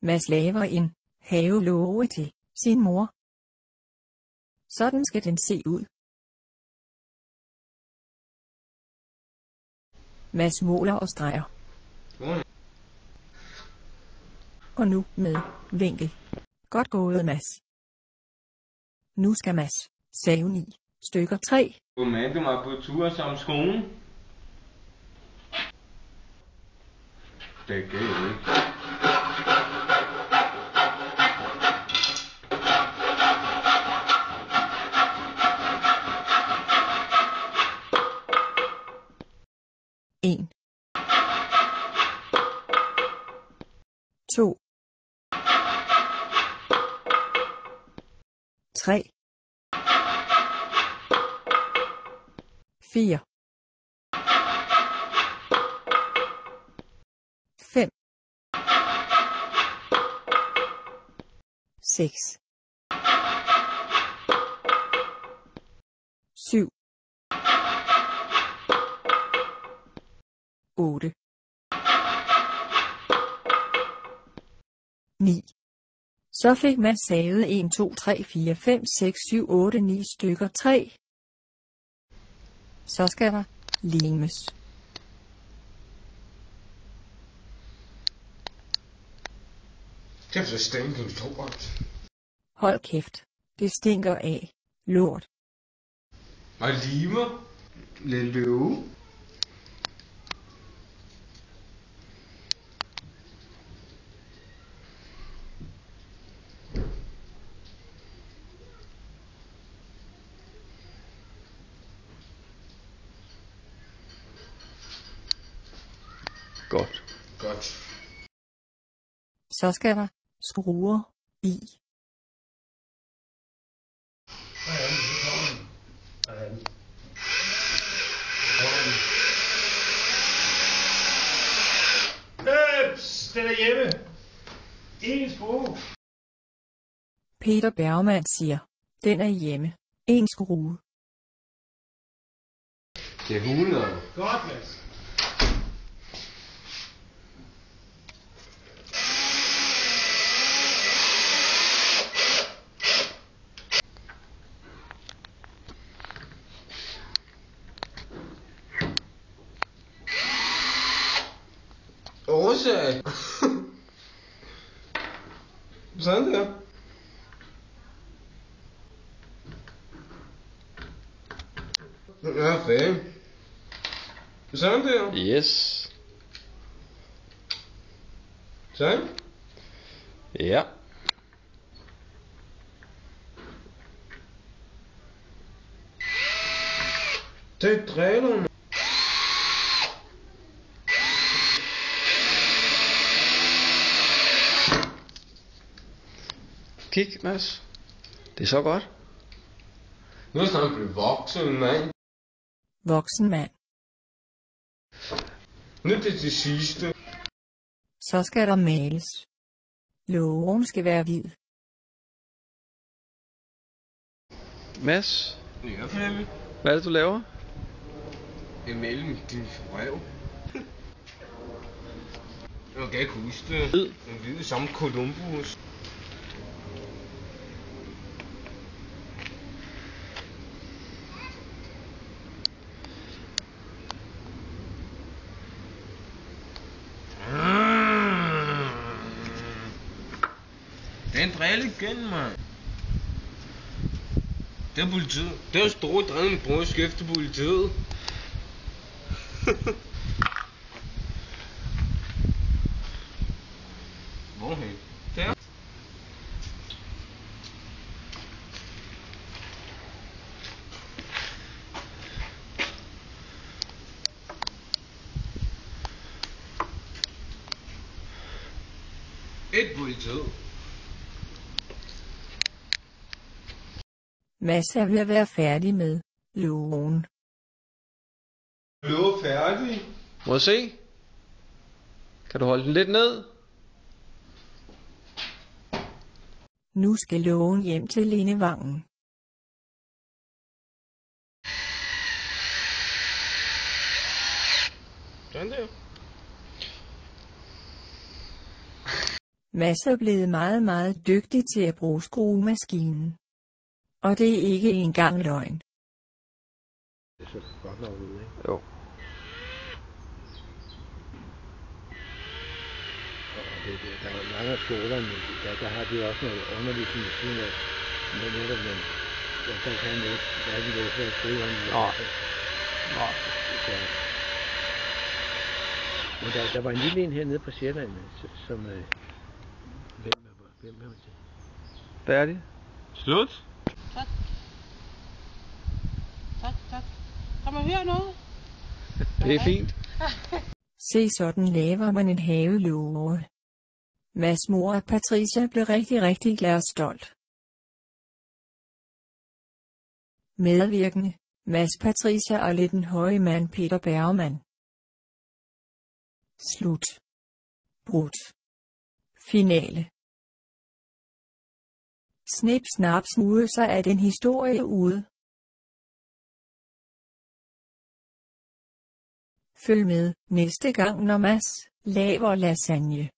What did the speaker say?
Mads laver en havelåge til sin mor. Sådan skal den se ud. Mads måler og streger. Og nu med vinkel. Godt gået, Mads. Nu skal Mads save 9 stykker træ. Du meldte mig på tur som skolen. Det gør jeg ikke. En. 2. 3. 4. 5. 6. 7. 8. 9. Så fik Mads savet 1, 2, 3, 4, 5, 6, 7, 8, 9 stykker træ. Så skal der limes. Det er så stinker stort. Hold kæft. Det stinker af lort. Og limer. Lidt løve. Godt. Så skal der skruer i. Den er hjemme. En skrue. Peter Bergman siger, den er hjemme. En skrue. Det er 100. Godt, Mads. Årsag. Sådan der. Ja, fanden. Sådan der. Yes. Sådan. Ja. Det dræner. Kig, Mads. Det er så godt. Nu er jeg snart blevet voksen, mand. Voksen mand. Nu er det sidste. Så skal der males. Lågen skal være hvid. Mads, Ja, Flemming. hvad er det, du laver? Imellem din røv. Jeg kan ikke huske det. Hvid. En hvid som Columbus. Den driller igen, mand. Det er politiet. Det er store drenge, bruger skifte politiet. Hvorhen? Der. Et politiet. Mads er ved at være færdig med lågen. Blev færdig. Må jeg se? Kan du holde den lidt ned? Nu skal lågen hjem til Lindevangen. Sådan der. Mads er blevet meget, meget dygtig til at bruge skruemaskinen. Og det er ikke engang løgn. Det så godt nok ud, ikke? Jo. Og der er jo mange af skolerne, der har de også noget undervisning ved siden af. Men netop, men der kan man ikke, der er de jo for at skrive om det. Nej. Så. Men der var en lille en hernede på Sjælland, som... Hvem var det? Færdig. Slut. Tak. Kan man høre noget? Det er fint. Se, sådan laver man en havelåge. Mads' mor Patricia blev rigtig, rigtig glad og stolt. Medvirkende, Mads Patricia og lidt den høje mand Peter Bergman. Slut. Brudt. Finale. Snip snap snude, så er den historie ude. Følg med næste gang, når Mads laver lasagne.